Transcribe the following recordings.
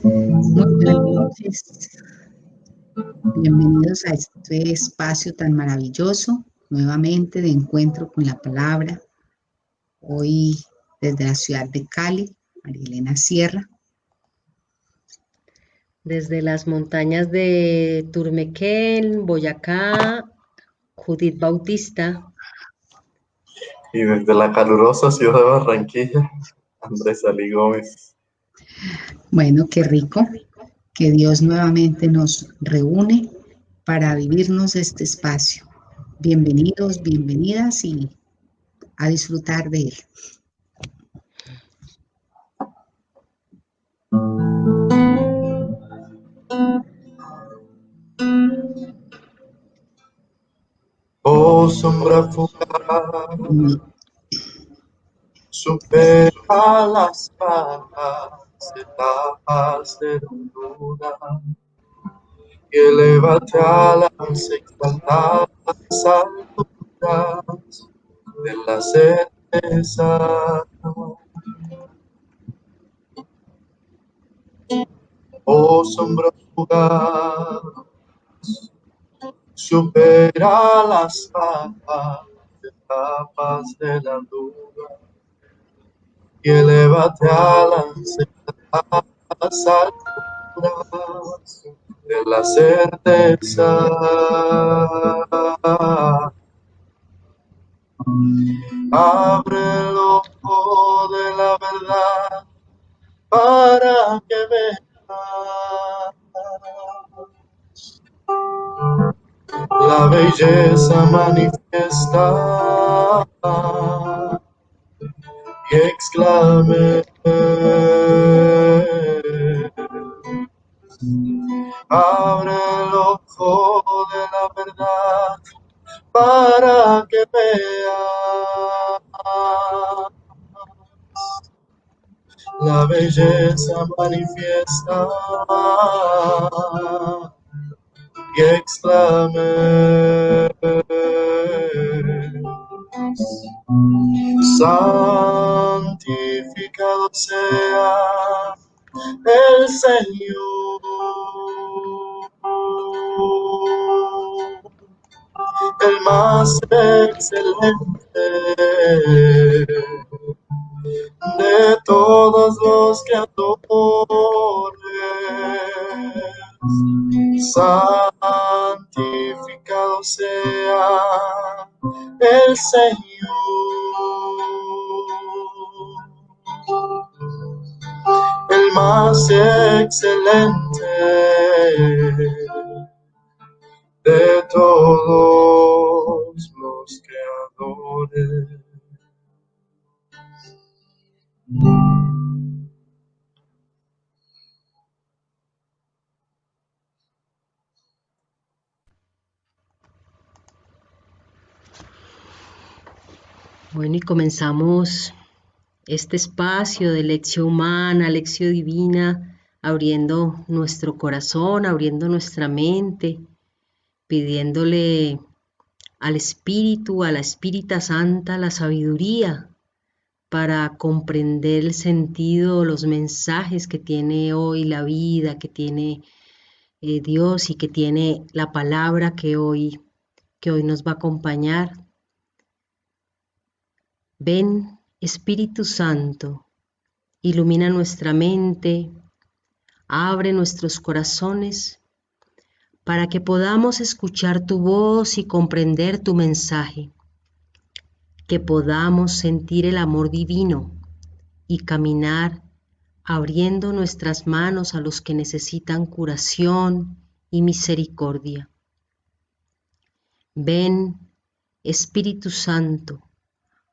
Muy buenas noches, bienvenidos a este espacio tan maravilloso, nuevamente de encuentro con la palabra, hoy desde la ciudad de Cali, Marilena Sierra. Desde las montañas de Turmequén, Boyacá, Judith Bautista. Y desde la calurosa ciudad de Barranquilla, Andrés Ali Gómez. Bueno, qué rico que Dios nuevamente nos reúne para vivirnos este espacio. Bienvenidos, bienvenidas y a disfrutar de él. Oh, sombra fugaz, supera las bajas etapas de la duda y elévate a las exaltadas alturas de la certeza. Oh, sombra fugaz, supera las bajas etapas de la duda y elévate a las alturas de la certeza. Abre el ojo de la verdad para que veas la belleza manifiesta y exclame. Abre el ojo de la verdad para que veas la belleza manifiesta y exclame. Santificado sea el Señor, el más excelente de todos los que adoren. Santificado sea el Señor, el más excelente de todos los que adoren. Bueno, y comenzamos este espacio de lección humana, lección divina, abriendo nuestro corazón, abriendo nuestra mente, pidiéndole al Espíritu, a la Espírita Santa, la sabiduría para comprender el sentido, los mensajes que tiene hoy la vida, que tiene Dios y que tiene la palabra que hoy nos va a acompañar. Ven, Espíritu Santo, ilumina nuestra mente, abre nuestros corazones para que podamos escuchar tu voz y comprender tu mensaje, que podamos sentir el amor divino y caminar abriendo nuestras manos a los que necesitan curación y misericordia. Ven, Espíritu Santo,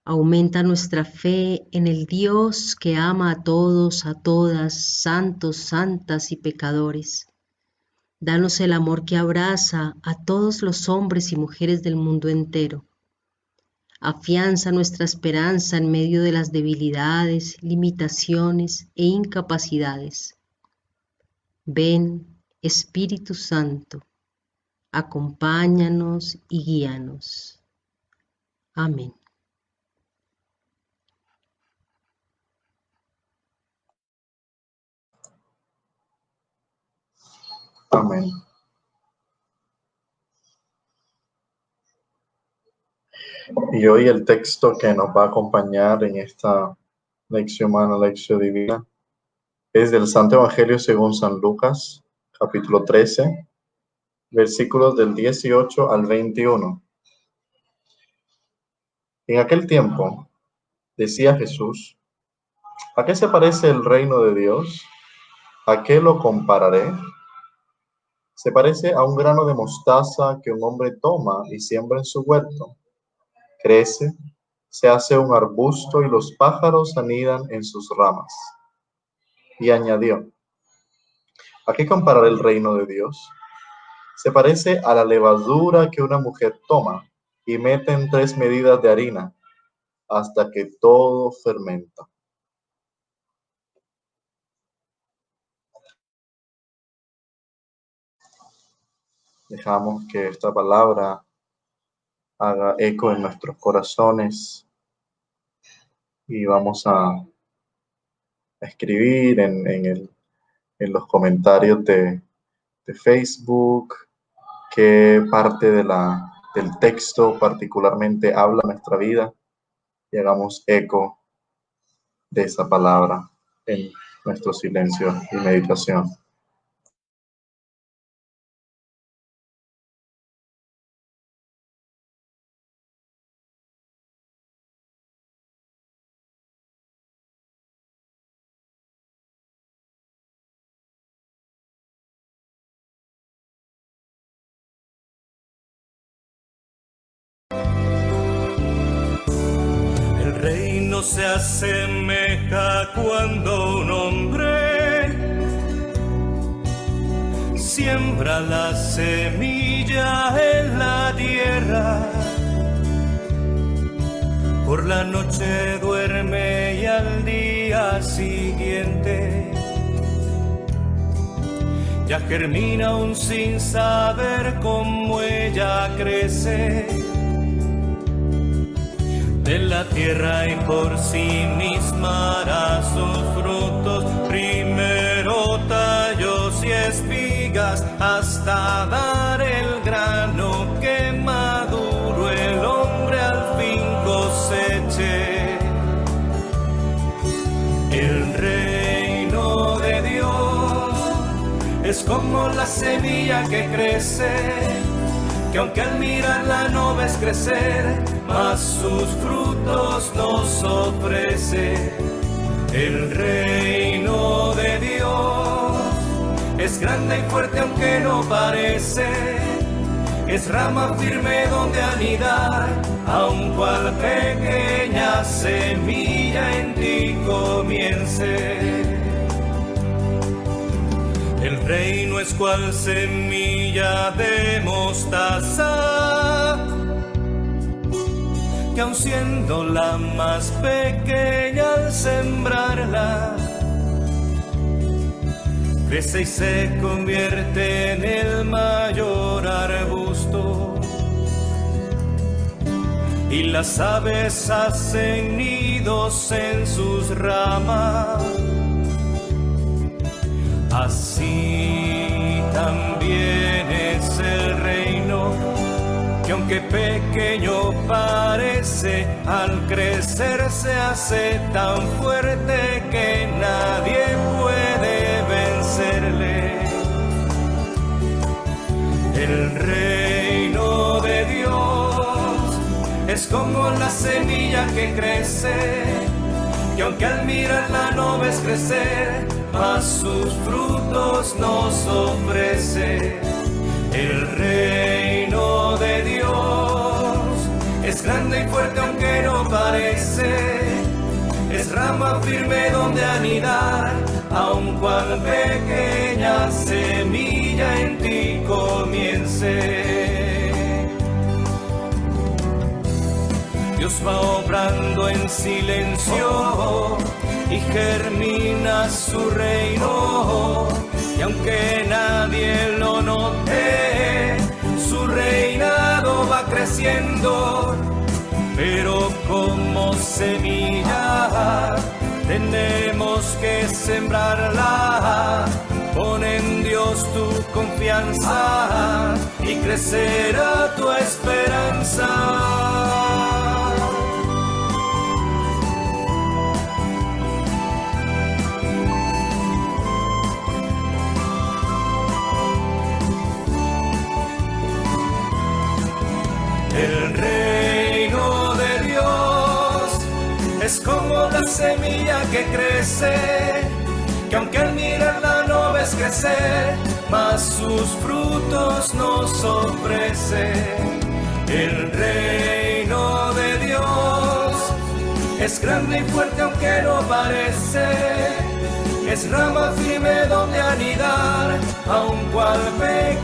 aumenta nuestra fe en el Dios que ama a todos, a todas, santos, santas y pecadores. Danos el amor que abraza a todos los hombres y mujeres del mundo entero. Afianza nuestra esperanza en medio de las debilidades, limitaciones e incapacidades. Ven, Espíritu Santo, acompáñanos y guíanos. Amén. Amén. Y hoy el texto que nos va a acompañar en esta lección humana, lección divina, es del Santo Evangelio según San Lucas, capítulo 13, versículos del 18 al 21. En aquel tiempo, decía Jesús, ¿a qué se parece el reino de Dios? ¿A qué lo compararé? Se parece a un grano de mostaza que un hombre toma y siembra en su huerto. Crece, se hace un arbusto y los pájaros anidan en sus ramas. Y añadió, ¿a qué compararé el reino de Dios? Se parece a la levadura que una mujer toma y mete en 3 medidas de harina hasta que todo fermenta. Dejamos que esta palabra haga eco en nuestros corazones y vamos a escribir en los comentarios de Facebook qué parte del texto particularmente habla nuestra vida y hagamos eco de esa palabra en nuestro silencio y meditación. Se asemeja cuando un hombre siembra la semilla en la tierra, por la noche duerme y al día siguiente ya germina aún sin saber cómo ella crece. De la tierra y por sí misma hará sus frutos, primero tallos y espigas, hasta dar el grano que maduro el hombre al fin coseche. El reino de Dios es como la semilla que crece, que aunque al mirarla no ves crecer, mas sus frutos nos ofrece. El reino de Dios es grande y fuerte aunque no parece, es rama firme donde anidar, aun cual pequeña semilla en ti comience. El reino es cual semilla de mostaza, que aun siendo la más pequeña al sembrarla, crece y se convierte en el mayor arbusto, y las aves hacen nidos en sus ramas. Así también es el reino, que aunque pequeño parece, al crecer se hace tan fuerte que nadie puede vencerle. El reino de Dios es como la semilla que crece, que aunque al mirarla no ves crecer, mas sus frutos nos ofrece. El reino de Dios es grande y fuerte aunque no parece, es rama firme donde anidar, aun cual pequeña semilla en ti comience. Dios va obrando en silencio y germina su reino, y aunque nadie lo note, su reinado va creciendo, pero como semilla tenemos que sembrarla, pon en Dios Dios tu confianza y crecerá tu esperanza. El reino de Dios es como la semilla que crece, que aunque al mirarla no ves crecer, mas sus frutos nos ofrece. El reino de Dios es grande y fuerte aunque no parece, es rama firme donde anidar, aun cual pequeño.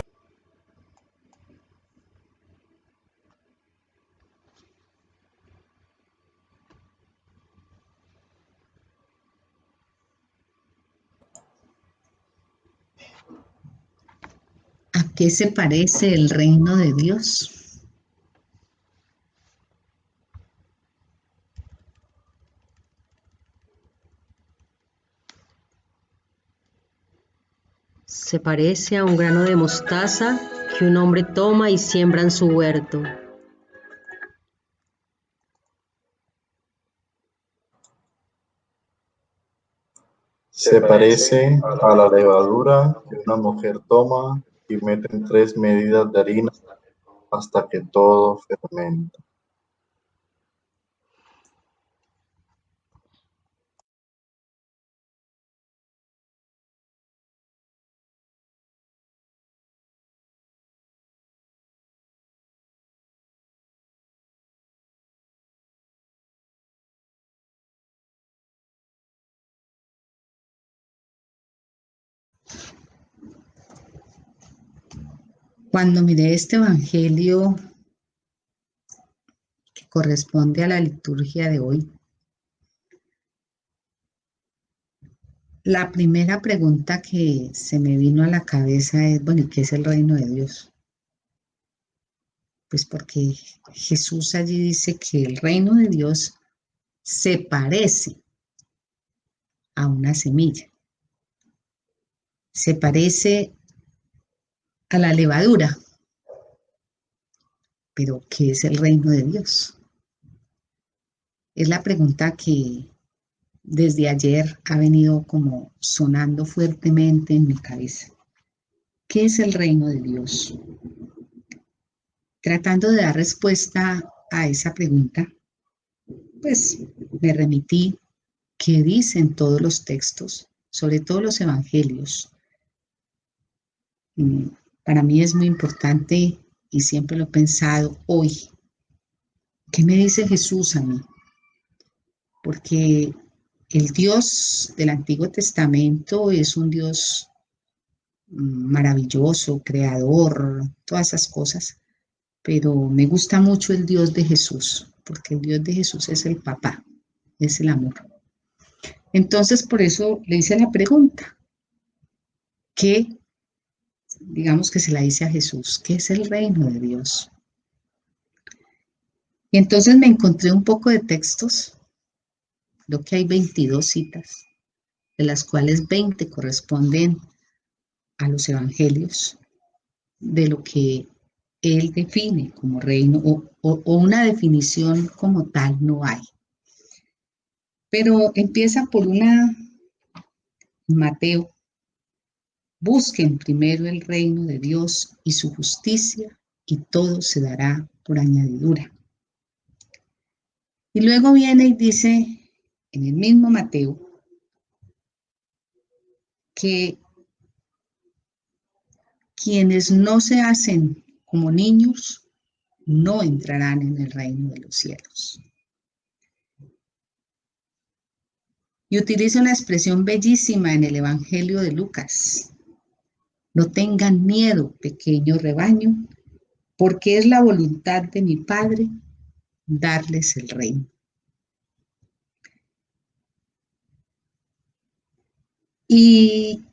¿A qué se parece el reino de Dios? Se parece a un grano de mostaza que un hombre toma y siembra en su huerto. Se parece a la levadura que una mujer toma y mete en 3 medidas de harina hasta que todo fermenta. Cuando miré este evangelio que corresponde a la liturgia de hoy, la primera pregunta que se me vino a la cabeza es, bueno, ¿y qué es el reino de Dios? Pues porque Jesús allí dice que el reino de Dios se parece a una semilla, se parece a la levadura, pero ¿qué es el reino de Dios? Es la pregunta que desde ayer ha venido como sonando fuertemente en mi cabeza. ¿Qué es el reino de Dios? Tratando de dar respuesta a esa pregunta, pues me remití qué dicen todos los textos, sobre todo los evangelios. Para mí es muy importante y siempre lo he pensado hoy. ¿Qué me dice Jesús a mí? Porque el Dios del Antiguo Testamento es un Dios maravilloso, creador, todas esas cosas, pero me gusta mucho el Dios de Jesús, porque el Dios de Jesús es el papá, es el amor. Entonces, por eso le hice la pregunta, ¿qué, digamos que se la hice a Jesús, qué es el reino de Dios? Y entonces me encontré un poco de textos, creo que hay 22 citas, de las cuales 20 corresponden a los evangelios, de lo que él define como reino, o una definición como tal no hay. Pero empieza por una, Mateo: busquen primero el reino de Dios y su justicia, y todo se dará por añadidura. Y luego viene y dice, en el mismo Mateo, que quienes no se hacen como niños no entrarán en el reino de los cielos. Y utiliza una expresión bellísima en el Evangelio de Lucas: no tengan miedo, pequeño rebaño, porque es la voluntad de mi Padre darles el reino. Y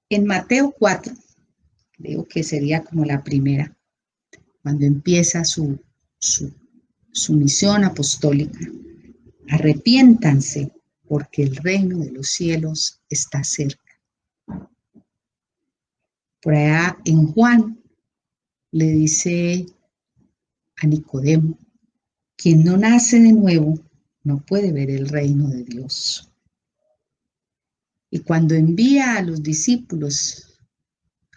en Mateo 4, creo que sería como la primera, cuando empieza su misión apostólica: arrepiéntanse, porque el reino de los cielos está cerca. Por allá en Juan le dice a Nicodemo, quien no nace de nuevo no puede ver el reino de Dios. Y cuando envía a los discípulos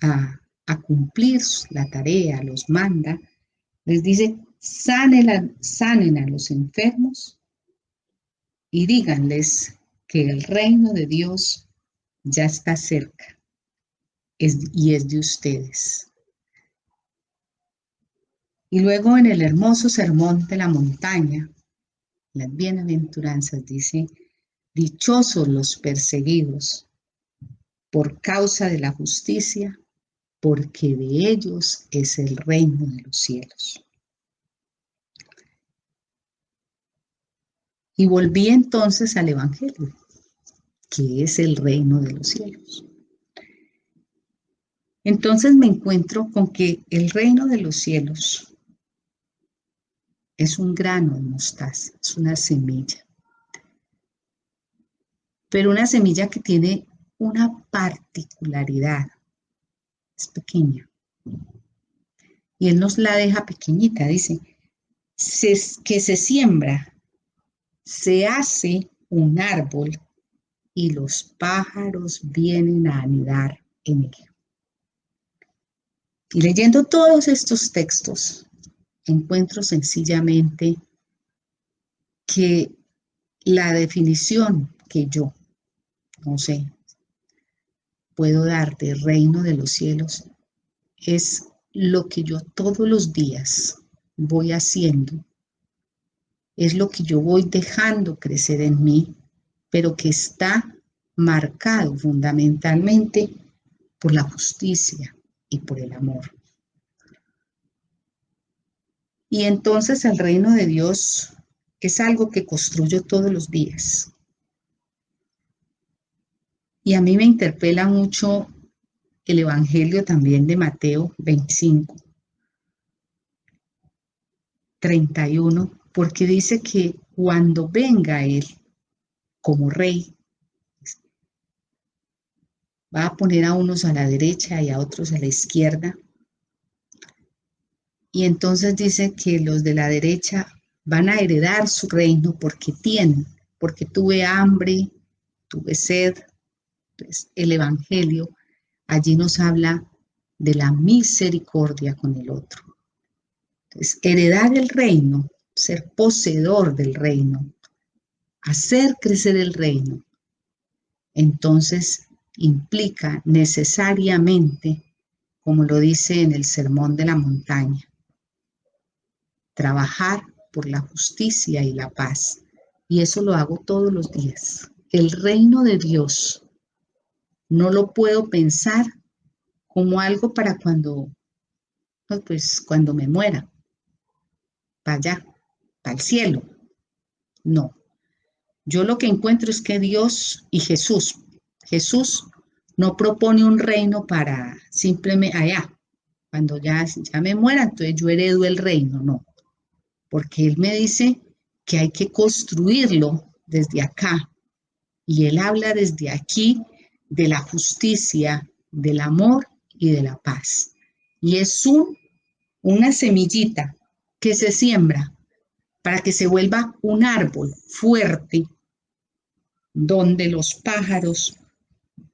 a cumplir la tarea, los manda, les dice, sanen a los enfermos y díganles que el reino de Dios ya está cerca y es de ustedes. Y luego en el hermoso sermón de la montaña, las bienaventuranzas, dice, dichosos los perseguidos por causa de la justicia, porque de ellos es el reino de los cielos. Y volví entonces al Evangelio, que es el reino de los cielos. Entonces me encuentro con que el reino de los cielos es un grano de mostaza, es una semilla. Pero una semilla que tiene una particularidad, es pequeña. Y Él nos la deja pequeñita, dice, que se siembra, se hace un árbol y los pájaros vienen a anidar en él. Y leyendo todos estos textos, encuentro sencillamente que la definición que yo, no sé, puedo dar de reino de los cielos es lo que yo todos los días voy haciendo, es lo que yo voy dejando crecer en mí, pero que está marcado fundamentalmente por la justicia y por el amor. Y entonces el reino de Dios es algo que construyo todos los días. Y a mí me interpela mucho el Evangelio también de Mateo 25, 31, porque dice que cuando venga Él como rey, va a poner a unos a la derecha y a otros a la izquierda. Y entonces dice que los de la derecha van a heredar su reino porque tienen, porque tuve hambre, tuve sed. Entonces, el Evangelio allí nos habla de la misericordia con el otro. Entonces, heredar el reino, ser poseedor del reino, hacer crecer el reino, entonces implica necesariamente, como lo dice en el Sermón de la Montaña, trabajar por la justicia y la paz. Y eso lo hago todos los días. El reino de Dios no lo puedo pensar como algo para cuando, pues cuando me muera, para allá, para el cielo. No. Yo lo que encuentro es que Dios y Jesús no propone un reino para simplemente allá, cuando ya me muera, entonces yo heredo el reino, no. Porque Él me dice que hay que construirlo desde acá. Y Él habla desde aquí de la justicia, del amor y de la paz. Y es una semillita que se siembra para que se vuelva un árbol fuerte donde los pájaros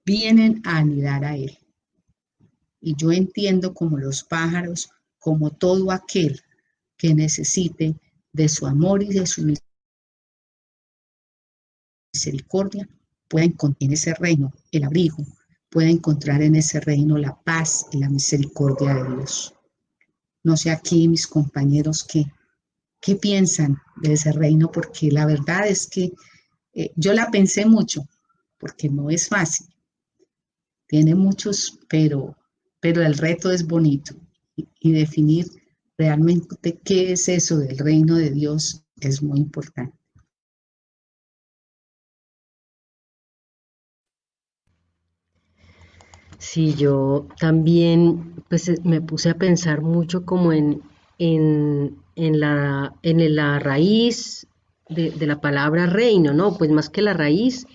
vienen a anidar a él. Y yo entiendo como los pájaros, como todo aquel que necesite de su amor y de su misericordia, pueda encontrar en ese reino el abrigo, pueda encontrar en ese reino la paz y la misericordia de Dios. No sé aquí mis compañeros qué piensan de ese reino, porque la verdad es que yo la pensé mucho, porque no es fácil. Tiene muchos, pero el reto es bonito. Y definir realmente qué es eso del reino de Dios es muy importante. Sí, yo también pues me puse a pensar mucho como en la raíz de la palabra reino, ¿no? Pues más que la raíz,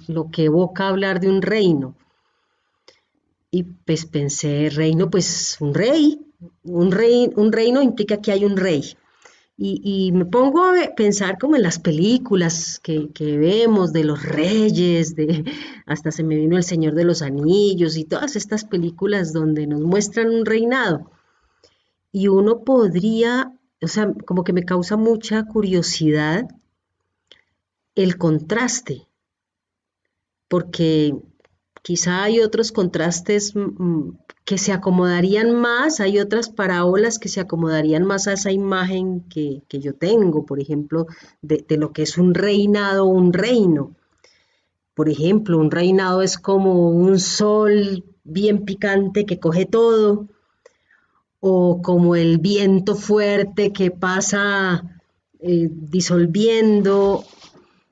lo que evoca hablar de un reino. Y pues pensé, reino, pues un rey, un reino implica que hay un rey. Y me pongo a pensar como en las películas que vemos de los reyes, hasta se me vino El Señor de los Anillos y todas estas películas donde nos muestran un reinado. Y uno podría, o sea, como que me causa mucha curiosidad el contraste, porque quizá hay otros contrastes que se acomodarían más, hay otras parábolas que se acomodarían más a esa imagen que yo tengo, por ejemplo, de lo que es un reinado o un reino. Por ejemplo, un reinado es como un sol bien picante que coge todo, o como el viento fuerte que pasa disolviendo,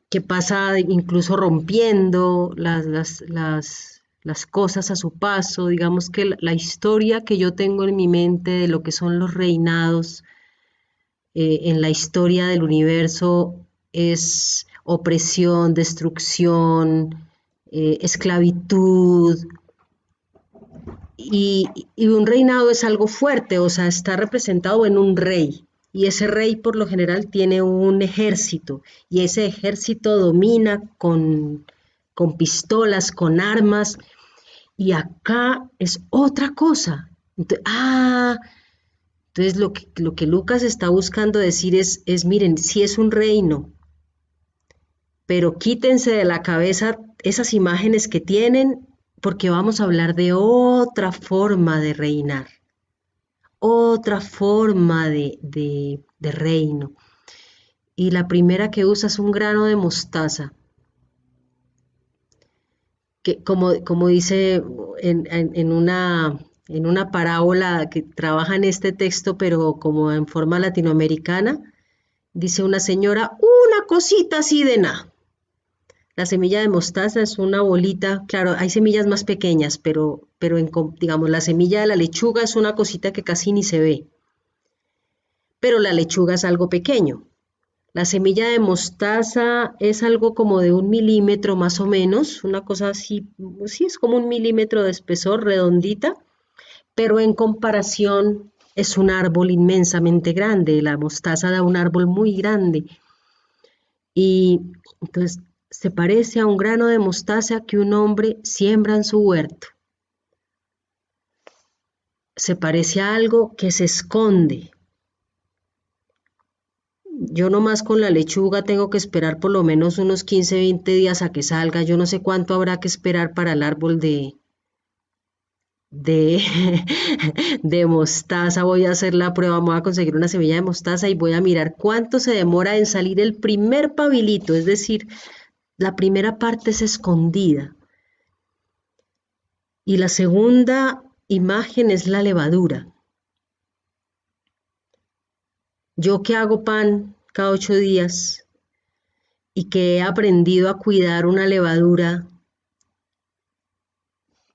que pasa incluso rompiendo las cosas a su paso. Digamos que la historia que yo tengo en mi mente de lo que son los reinados en la historia del universo es opresión, destrucción, esclavitud, y un reinado es algo fuerte, o sea, está representado en un rey. Y ese rey por lo general tiene un ejército y ese ejército domina con pistolas, con armas, y acá es otra cosa. Entonces lo que Lucas está buscando decir es miren, sí es un reino, pero quítense de la cabeza esas imágenes que tienen porque vamos a hablar de otra forma de reinar, otra forma de reino. Y la primera que usa es un grano de mostaza, que como dice en una parábola que trabaja en este texto, pero como en forma latinoamericana, dice una señora, una cosita así de nada. La semilla de mostaza es una bolita, claro, hay semillas más pequeñas, pero digamos, la semilla de la lechuga es una cosita que casi ni se ve, pero la lechuga es algo pequeño. La semilla de mostaza es algo como de 1 milímetro más o menos, una cosa así, sí, es como 1 milímetro de espesor, redondita, pero en comparación es un árbol inmensamente grande. La mostaza da un árbol muy grande. Y entonces se parece a un grano de mostaza que un hombre siembra en su huerto. Se parece a algo que se esconde. Yo nomás con la lechuga tengo que esperar por lo menos unos 15, 20 días a que salga. Yo no sé cuánto habrá que esperar para el árbol de, de mostaza. Voy a hacer la prueba, voy a conseguir una semilla de mostaza y voy a mirar cuánto se demora en salir el primer pabilito, es decir, la primera parte es escondida. Y la segunda imagen es la levadura. Yo que hago pan cada 8 días y que he aprendido a cuidar una levadura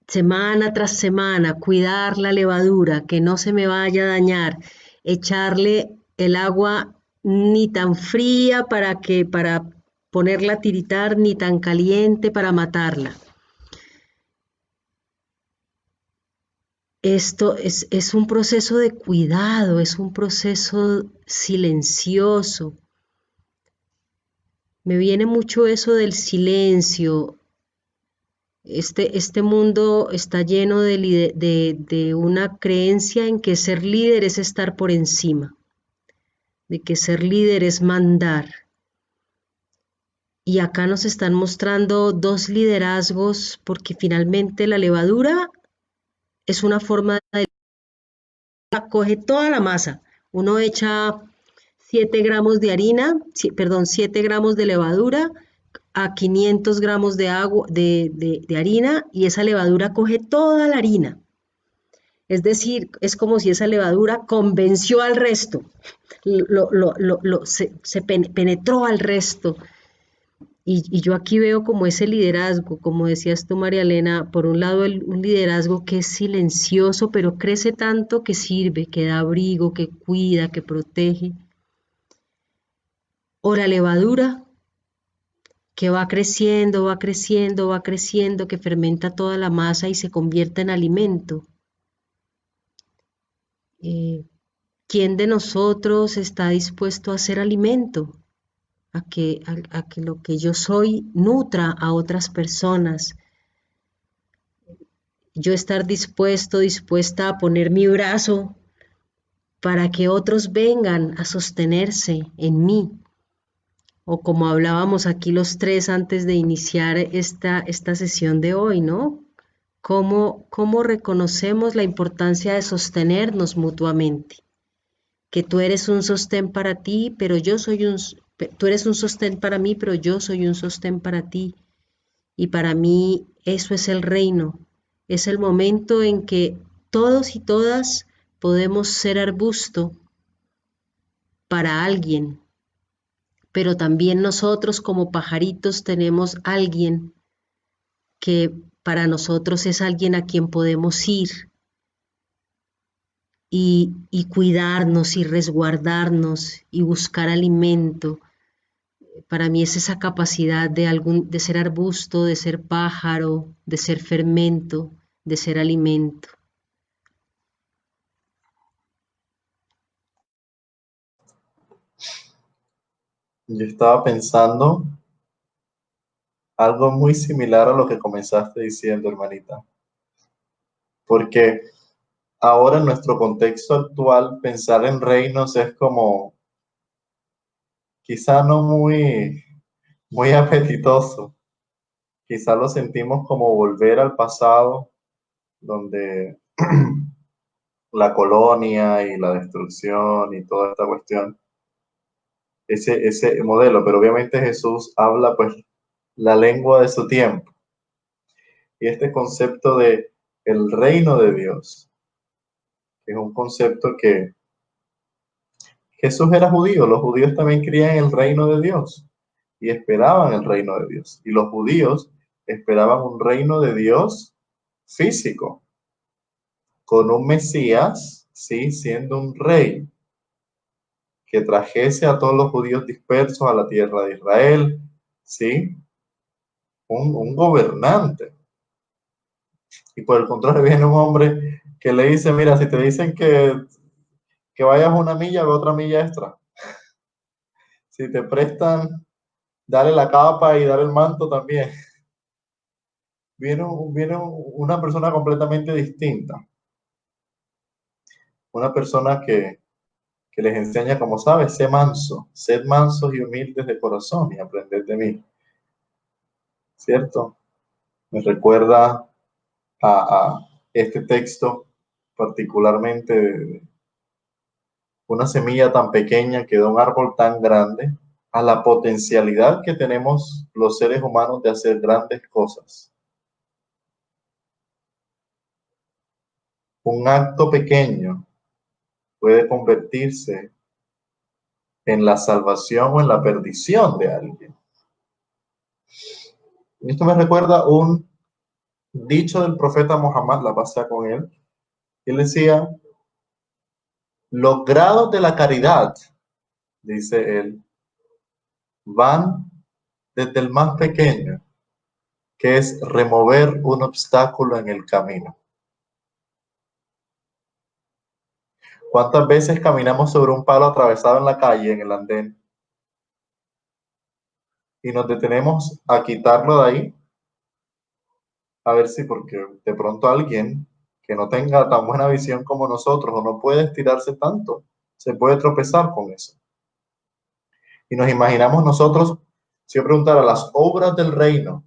semana tras semana, cuidar la levadura, que no se me vaya a dañar, echarle el agua ni tan fría para ponerla a tiritar, ni tan caliente para matarla. Esto es un proceso de cuidado, es un proceso silencioso. Me viene mucho eso del silencio. Este mundo está lleno de una creencia en que ser líder es estar por encima, de que ser líder es mandar. Y acá nos están mostrando dos liderazgos, porque finalmente la levadura es una forma de coge toda la masa. Uno echa 7 gramos de harina, 7 gramos de levadura a 500 gramos de agua, de harina, y esa levadura coge toda la harina. Es decir, es como si esa levadura convenció al resto, se penetró al resto. Y yo aquí veo como ese liderazgo, como decías tú, María Elena, por un lado un liderazgo que es silencioso, pero crece tanto que sirve, que da abrigo, que cuida, que protege. O la levadura que va creciendo, va creciendo, va creciendo, que fermenta toda la masa y se convierte en alimento. ¿Quién de nosotros está dispuesto a ser alimento? A que lo que yo soy nutra a otras personas. Yo estar dispuesta a poner mi brazo para que otros vengan a sostenerse en mí. O como hablábamos aquí los tres antes de iniciar esta sesión de hoy, ¿no? ¿Cómo reconocemos la importancia de sostenernos mutuamente? Que tú eres un sostén para ti, pero tú eres un sostén para mí, pero yo soy un sostén para ti. Y para mí eso es el reino. Es el momento en que todos y todas podemos ser arbusto para alguien, pero también nosotros como pajaritos tenemos alguien que para nosotros es alguien a quien podemos ir y cuidarnos y resguardarnos y buscar alimento. Para mí es esa capacidad de ser arbusto, de ser pájaro, de ser fermento, de ser alimento. Yo estaba pensando algo muy similar a lo que comenzaste diciendo, hermanita. Porque ahora en nuestro contexto actual, pensar en reinos es como quizá no muy apetitoso. Quizá lo sentimos como volver al pasado, donde la colonia y la destrucción y toda esta cuestión, ese modelo. Pero obviamente Jesús habla pues la lengua de su tiempo. Y este concepto de el reino de Dios, que es un concepto que Jesús era judío, los judíos también creían en el reino de Dios y esperaban el reino de Dios. Y los judíos esperaban un reino de Dios físico, con un Mesías, sí, siendo un rey, que trajese a todos los judíos dispersos a la tierra de Israel, sí, un gobernante. Y por el contrario viene un hombre que le dice, mira, si te dicen que vayas una milla, ve otra milla extra. Si te prestan, dale la capa y dale el manto también. Viene una persona completamente distinta. Una persona que les enseña, como sabes, sé manso, sed mansos y humildes de corazón y aprended de mí. ¿Cierto? Me recuerda a este texto particularmente de una semilla tan pequeña que da un árbol tan grande, a la potencialidad que tenemos los seres humanos de hacer grandes cosas. Un acto pequeño puede convertirse en la salvación o en la perdición de alguien. Esto me recuerda un dicho del profeta Muhammad, la paz sea con él. Él decía, los grados de la caridad, dice él, van desde el más pequeño, que es remover un obstáculo en el camino. ¿Cuántas veces caminamos sobre un palo atravesado en la calle, en el andén, y nos detenemos a quitarlo de ahí? A ver si, porque de pronto alguien que no tenga tan buena visión como nosotros o no puede estirarse tanto, se puede tropezar con eso. Y nos imaginamos nosotros, si yo preguntara las obras del reino,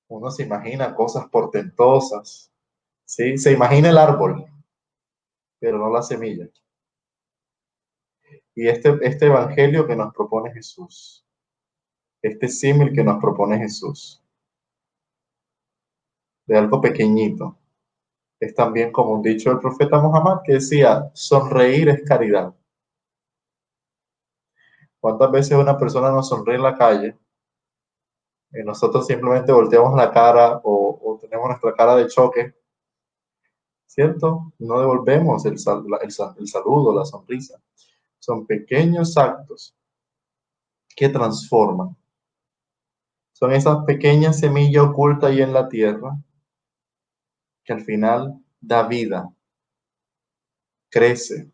uno se imagina cosas portentosas, ¿sí? Se imagina el árbol, pero no la semilla. Y este evangelio que nos propone Jesús, este símil que nos propone Jesús, de algo pequeñito, es también como un dicho del profeta Muhammad que decía, sonreír es caridad. ¿Cuántas veces una persona nos sonríe en la calle y nosotros simplemente volteamos la cara o tenemos nuestra cara de choque, ¿cierto? No devolvemos el saludo, la sonrisa. Son pequeños actos que transforman. Son esas pequeñas semillas ocultas ahí en la tierra que al final da vida, crece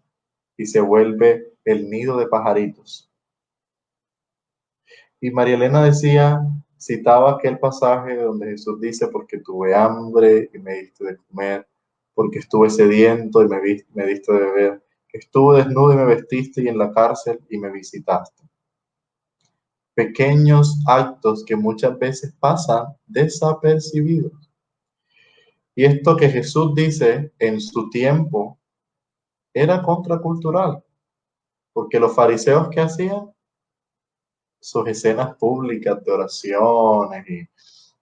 y se vuelve el nido de pajaritos. Y María Elena citaba aquel pasaje donde Jesús dice, porque tuve hambre y me diste de comer, porque estuve sediento y me diste de beber, estuve desnudo y me vestiste, y en la cárcel y me visitaste. Pequeños actos que muchas veces pasan desapercibidos. Y esto que Jesús dice en su tiempo era contracultural, porque los fariseos, ¿qué hacían? Sus escenas públicas de oraciones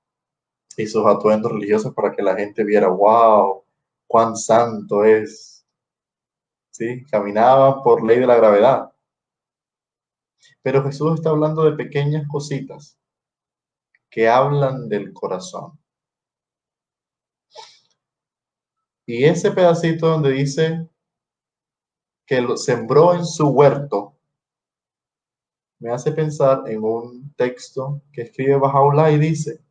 y sus atuendos religiosos para que la gente viera, wow, cuán santo es. ¿Sí? Caminaban por ley de la gravedad. Pero Jesús está hablando de pequeñas cositas que hablan del corazón. Y ese pedacito donde dice que lo sembró en su huerto, me hace pensar en un texto que escribe Bahá'u'lláh y dice: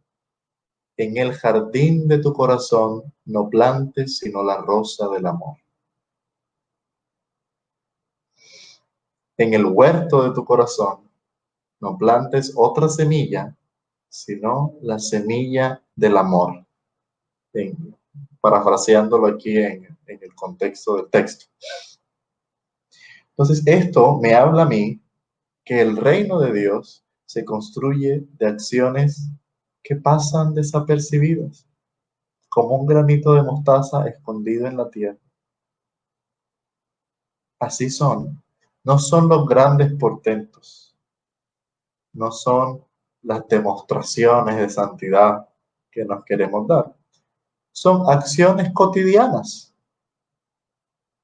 en el jardín de tu corazón no plantes sino la rosa del amor. En el huerto de tu corazón no plantes otra semilla, sino la semilla del amor. Parafraseándolo aquí en el contexto del texto. Entonces, esto me habla a mí que el reino de Dios se construye de acciones que pasan desapercibidas, como un granito de mostaza escondido en la tierra. Así son. No son los grandes portentos, no son las demostraciones de santidad que nos queremos dar. Son acciones cotidianas,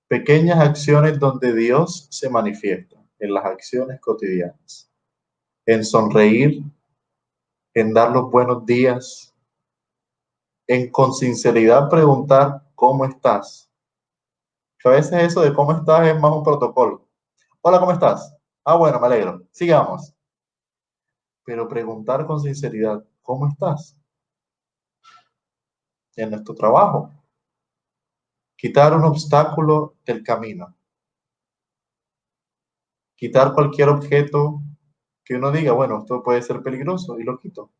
pequeñas acciones donde Dios se manifiesta en las acciones cotidianas, en sonreír, en dar los buenos días, en con sinceridad preguntar ¿cómo estás? Que a veces eso de cómo estás es más un protocolo. Hola, ¿cómo estás? Ah, bueno, me alegro. Sigamos. Pero preguntar con sinceridad ¿cómo estás? En nuestro trabajo. Quitar un obstáculo del camino. Quitar cualquier objeto que uno diga, bueno, esto puede ser peligroso, y lo quito.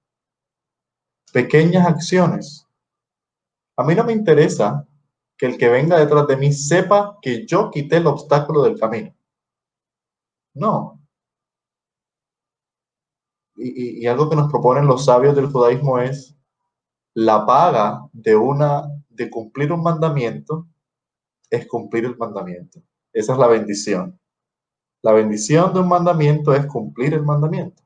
Pequeñas acciones. A mí no me interesa que el que venga detrás de mí sepa que yo quité el obstáculo del camino. No. Y algo que nos proponen los sabios del judaísmo es la paga de cumplir un mandamiento es cumplir el mandamiento. Esa es la bendición. La bendición de un mandamiento es cumplir el mandamiento.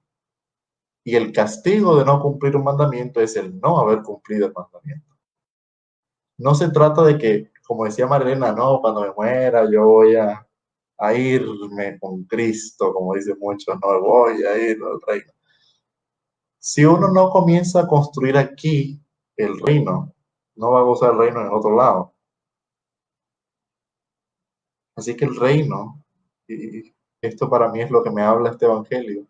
Y el castigo de no cumplir un mandamiento es el no haber cumplido el mandamiento. No se trata de que, como decía Marilena, no, cuando me muera yo voy a irme con Cristo, como dicen muchos, no voy a ir al reino. Si uno no comienza a construir aquí el reino, no va a gozar el reino en otro lado. Así que el reino, y esto para mí es lo que me habla este evangelio,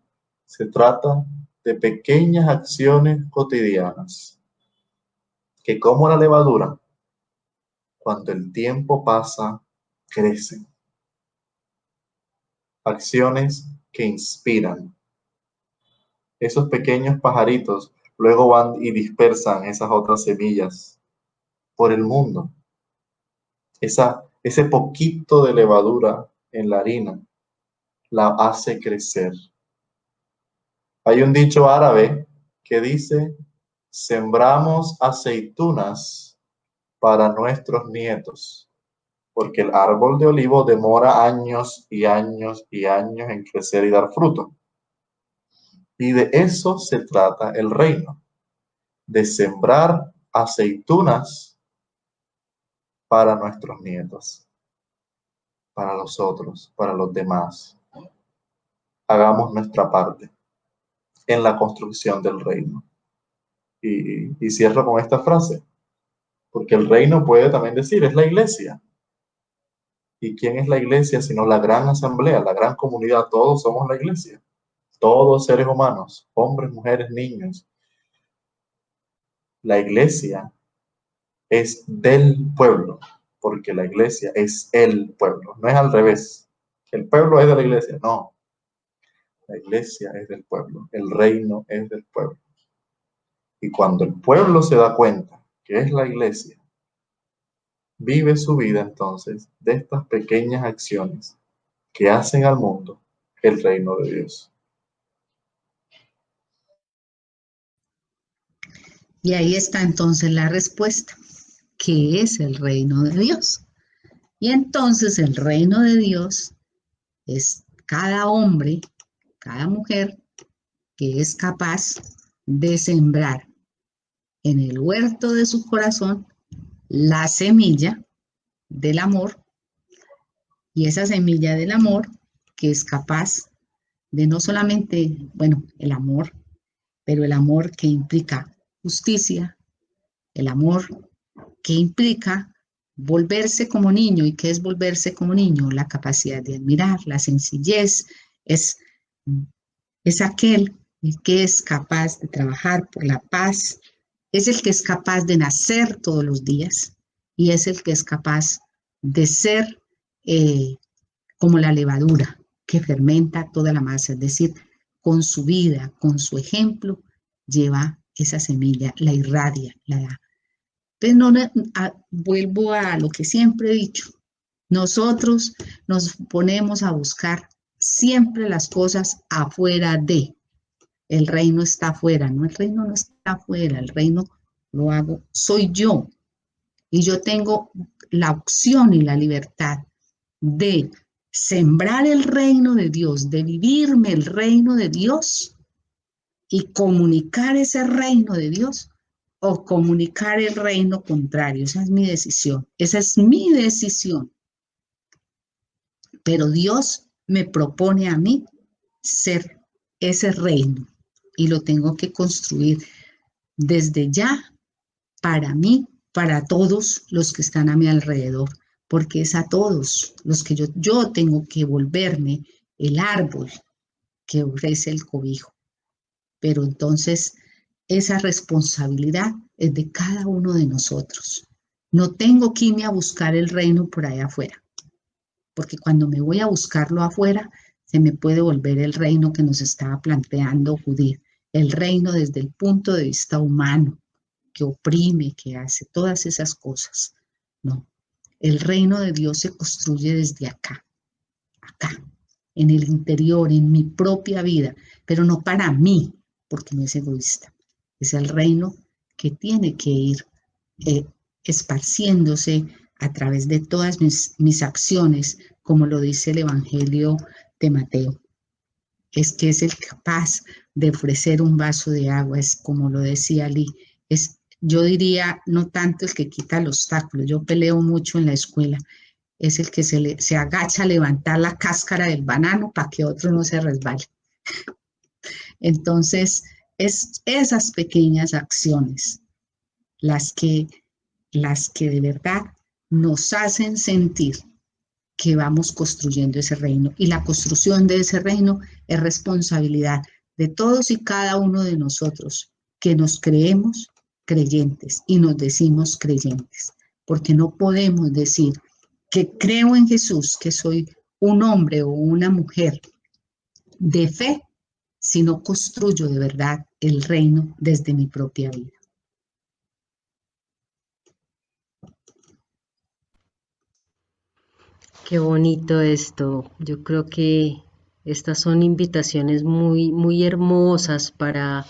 se trata de pequeñas acciones cotidianas que, como la levadura, cuando el tiempo pasa, crecen. Acciones que inspiran. Esos pequeños pajaritos luego van y dispersan esas otras semillas por el mundo. Ese poquito de levadura en la harina la hace crecer. Hay un dicho árabe que dice: sembramos aceitunas para nuestros nietos, porque el árbol de olivo demora años y años y años en crecer y dar fruto. Y de eso se trata el reino, de sembrar aceitunas para nuestros nietos, para los otros, para los demás. Hagamos nuestra parte en la construcción del reino. Y cierro con esta frase, porque el reino puede también decir, es la iglesia. ¿Y quién es la iglesia sino la gran asamblea, la gran comunidad? Todos somos la iglesia. Todos seres humanos, hombres, mujeres, niños, La iglesia es del pueblo, porque la iglesia es el pueblo, no es al revés. El pueblo es de la iglesia, no. La iglesia es del pueblo, el reino es del pueblo. Y cuando el pueblo se da cuenta que es la iglesia, vive su vida entonces de estas pequeñas acciones que hacen al mundo el reino de Dios. Y ahí está entonces la respuesta, ¿qué es el reino de Dios? Y entonces el reino de Dios es cada hombre, cada mujer que es capaz de sembrar en el huerto de su corazón la semilla del amor, y esa semilla del amor que es capaz de no solamente, bueno, el amor, pero el amor que implica justicia, el amor que implica volverse como niño. ¿Y qué es volverse como niño? La capacidad de admirar, la sencillez, es, es aquel que es capaz de trabajar por la paz, es el que es capaz de nacer todos los días y es el que es capaz de ser eh, como la levadura que fermenta toda la masa, es decir, con su vida, con su ejemplo, lleva esa semilla, la irradia, la da. Pero vuelvo a lo que siempre he dicho, nosotros nos ponemos a buscar siempre las cosas afuera de, el reino está afuera, no, el reino no está afuera, el reino lo hago, soy yo, y yo tengo la opción y la libertad de sembrar el reino de Dios, de vivirme el reino de Dios y comunicar ese reino de Dios o comunicar el reino contrario. Esa es mi decisión, esa es mi decisión. Pero Dios me propone a mí ser ese reino y lo tengo que construir desde ya para mí, para todos los que están a mi alrededor, porque es a todos los que yo tengo que volverme el árbol que ofrece el cobijo. Pero entonces esa responsabilidad es de cada uno de nosotros. No tengo que irme a buscar el reino por allá afuera, porque cuando me voy a buscarlo afuera, se me puede volver el reino que nos estaba planteando Judith, el reino desde el punto de vista humano, que oprime, que hace todas esas cosas. No, el reino de Dios se construye desde acá, en el interior, en mi propia vida, pero no para mí, porque no es egoísta. Es el reino que tiene que ir eh, esparciéndose a través de todas mis acciones, como lo dice el Evangelio de Mateo. Es que es el capaz de ofrecer un vaso de agua, es como lo decía Lee, es, yo diría, no tanto el que quita el obstáculo, yo peleo mucho en la escuela, es el que se agacha a levantar la cáscara del banano para que otro no se resbale. Entonces, es esas pequeñas acciones las que de verdad nos hacen sentir que vamos construyendo ese reino. Y la construcción de ese reino es responsabilidad de todos y cada uno de nosotros que nos creemos creyentes y nos decimos creyentes, porque no podemos decir que creo en Jesús, que soy un hombre o una mujer de fe, si no construyo de verdad el reino desde mi propia vida. Qué bonito esto. Yo creo que estas son invitaciones muy, muy hermosas para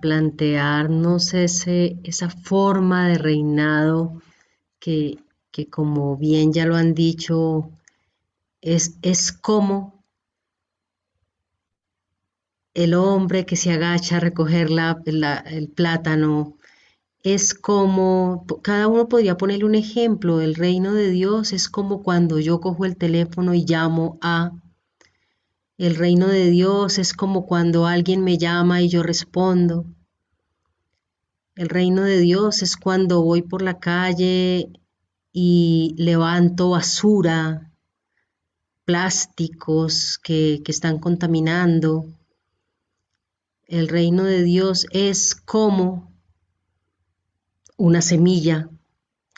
plantearnos esa forma de reinado que como bien ya lo han dicho, es como el hombre que se agacha a recoger el plátano, es como, cada uno podría ponerle un ejemplo, el reino de Dios es como cuando yo cojo el teléfono y llamo a, el reino de Dios es como cuando alguien me llama y yo respondo, el reino de Dios es cuando voy por la calle y levanto basura, plásticos que están contaminando. El reino de Dios es como una semilla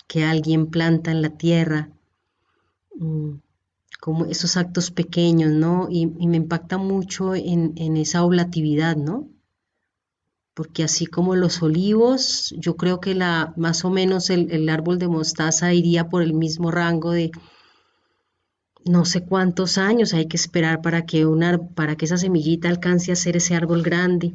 que alguien planta en la tierra, como esos actos pequeños, ¿no? Y me impacta mucho en esa oblatividad, ¿no? Porque así como los olivos, yo creo que más o menos el árbol de mostaza iría por el mismo rango de no sé cuántos años hay que esperar para que esa semillita alcance a ser ese árbol grande.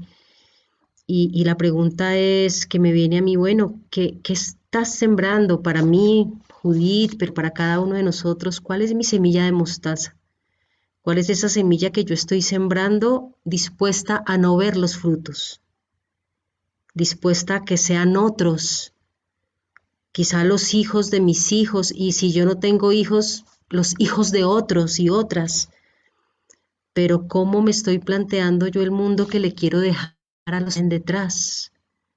Y la pregunta es que me viene a mí, bueno, ¿qué estás sembrando para mí, Judith, pero para cada uno de nosotros? ¿Cuál es mi semilla de mostaza? ¿Cuál es esa semilla que yo estoy sembrando dispuesta a no ver los frutos? Dispuesta a que sean otros, quizá los hijos de mis hijos, y si yo no tengo hijos, los hijos de otros y otras. Pero ¿cómo me estoy planteando yo el mundo que le quiero dejar a los en detrás?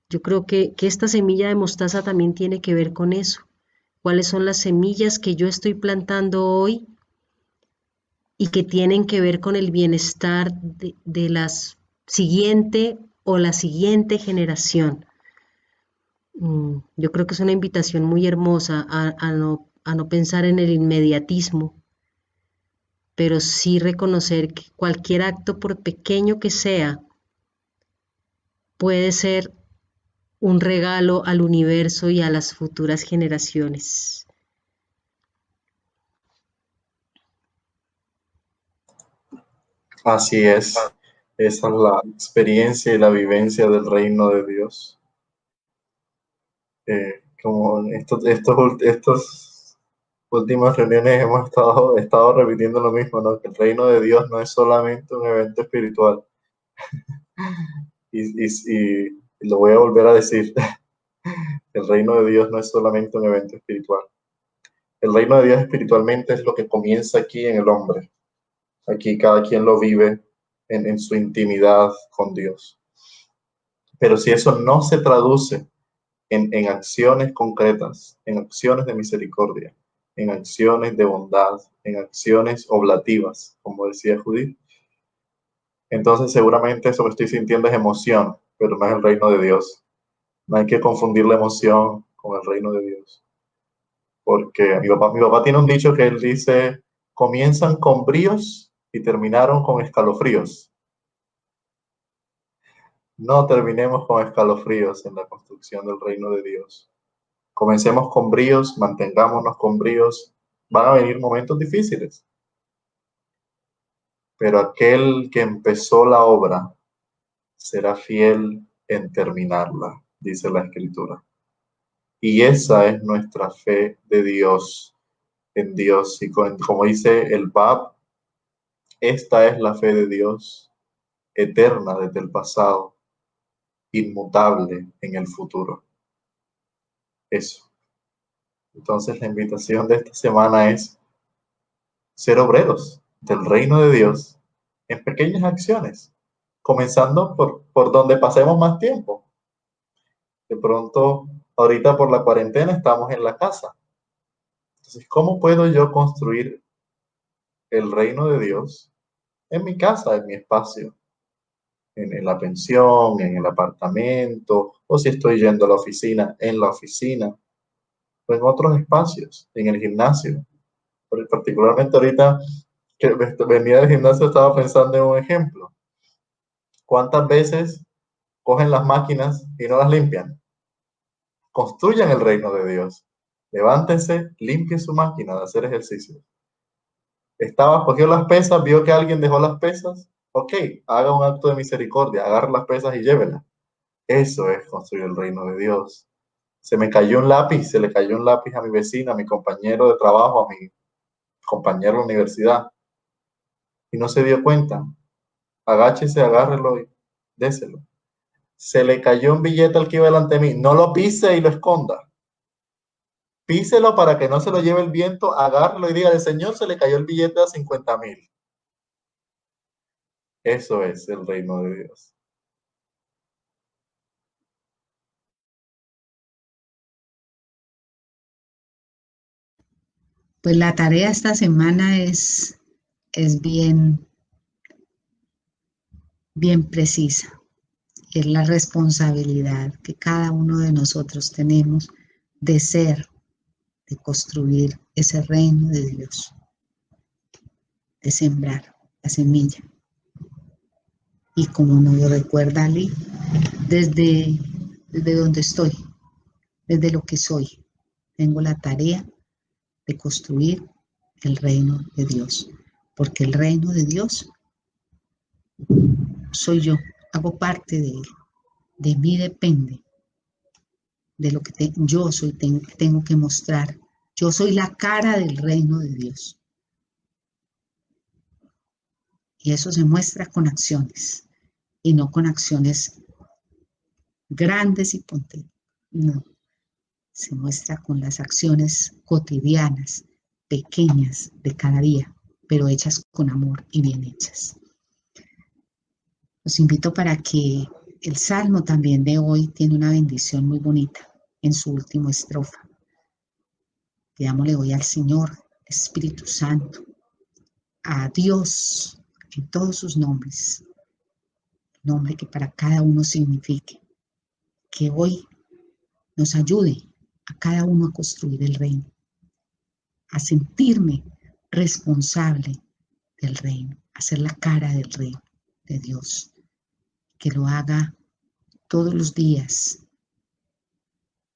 Yo creo que esta semilla de mostaza también tiene que ver con eso. ¿Cuáles son las semillas que yo estoy plantando hoy y que tienen que ver con el bienestar de la siguiente o la siguiente generación? Yo creo que es una invitación muy hermosa a no pensar en el inmediatismo, pero sí reconocer que cualquier acto, por pequeño que sea, puede ser un regalo al universo y a las futuras generaciones. Así es. Esa es la experiencia y la vivencia del reino de Dios. Como en estos últimas reuniones hemos estado repitiendo lo mismo, ¿no? Que el reino de Dios no es solamente un evento espiritual. Y lo voy a volver a decir. El reino de Dios no es solamente un evento espiritual. El reino de Dios espiritualmente es lo que comienza aquí en el hombre. Aquí cada quien lo vive en su intimidad con Dios. Pero si eso no se traduce en acciones concretas, en acciones de misericordia, en acciones de bondad, en acciones oblativas, como decía Judith, entonces seguramente eso que estoy sintiendo es emoción, pero no es el reino de Dios. No hay que confundir la emoción con el reino de Dios. Porque mi papá tiene un dicho que él dice, comienzan con bríos y terminaron con escalofríos. No terminemos con escalofríos en la construcción del reino de Dios. Comencemos con bríos, mantengámonos con bríos. Van a venir momentos difíciles, pero aquel que empezó la obra será fiel en terminarla, dice la Escritura. Y esa es nuestra fe de Dios, en Dios. Y como dice el Papa, esta es la fe de Dios, eterna desde el pasado, inmutable en el futuro. Eso. Entonces la invitación de esta semana es ser obreros del reino de Dios en pequeñas acciones, comenzando por donde pasemos más tiempo. De pronto, ahorita por la cuarentena estamos en la casa. Entonces, ¿cómo puedo yo construir el reino de Dios en mi casa, en mi espacio? En la pensión, en el apartamento, o si estoy yendo a la oficina, en la oficina, o en otros espacios, en el gimnasio. Pero particularmente ahorita que venía del gimnasio estaba pensando en un ejemplo. ¿Cuántas veces cogen las máquinas y no las limpian? Construyan el reino de Dios. Levántense, limpien su máquina de hacer ejercicio. Cogió las pesas, vio que alguien dejó las pesas. Ok, haga un acto de misericordia, agarre las pesas y llévenlas. Eso es construir el reino de Dios. Se me cayó un lápiz, se le cayó un lápiz a mi vecina, a mi compañero de trabajo, a mi compañero de la universidad. Y no se dio cuenta. Agáchese, agárrelo y déselo. Se le cayó un billete al que iba delante de mí. No lo pise y lo esconda. Píselo para que no se lo lleve el viento, agárrelo y diga, el Señor se le cayó el billete a 50,000. Eso es el reino de Dios. Pues la tarea esta semana es bien precisa. es la responsabilidad que cada uno de nosotros tenemos de ser, de construir ese reino de Dios, de sembrar la semilla. Y como nos lo recuerda Ali, desde donde estoy, desde lo que soy, tengo la tarea de construir el reino de Dios, porque el reino de Dios soy yo, hago parte de él, de mí depende, de lo que yo soy, tengo que mostrar. Yo soy la cara del reino de Dios. Y eso se muestra con acciones, y no con acciones grandes y potentes. No, se muestra con las acciones cotidianas, pequeñas de cada día, pero hechas con amor y bien hechas. Los invito para que el salmo también de hoy tiene una bendición muy bonita en su última estrofa. Pidámosle hoy al Señor, Espíritu Santo, a Dios en todos sus nombres, nombre que para cada uno signifique, que hoy nos ayude a cada uno a construir el reino, a sentirme responsable del reino, a ser la cara del reino de Dios, que lo haga todos los días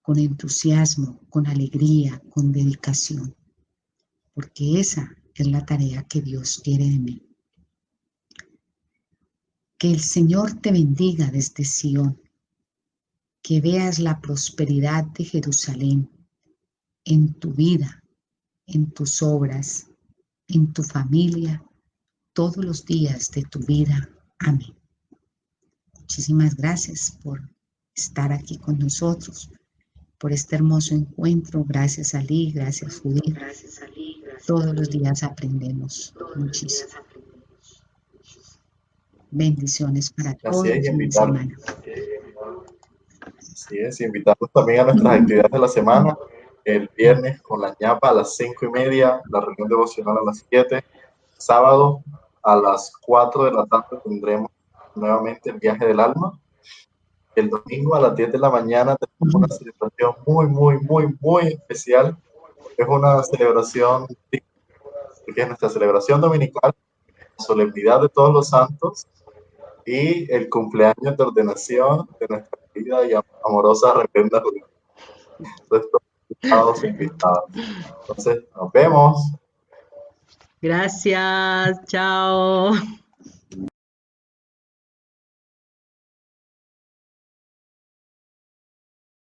con entusiasmo, con alegría, con dedicación, porque esa es la tarea que Dios quiere de mí. Que el Señor te bendiga desde Sión, que veas la prosperidad de Jerusalén en tu vida, en tus obras, en tu familia, todos los días de tu vida. Amén. Muchísimas gracias por estar aquí con nosotros, por este hermoso encuentro. Gracias, Ali, gracias, Judith. Todos los días aprendemos muchísimo. Bendiciones para todos Así es, en la semana. Así es, invitarlos también a nuestras actividades de la semana. El viernes con la ñapa a las 5:30, la reunión devocional a las 7. Sábado a las 4 de la tarde tendremos nuevamente el viaje del alma. El domingo a las 10 de la mañana tenemos una celebración muy especial. Es una celebración, porque es nuestra celebración dominical, la solemnidad de todos los santos y el cumpleaños de ordenación de nuestra querida y amorosa reverenda Juliana. Entonces, todos invitados. Entonces, nos vemos. Gracias, chao.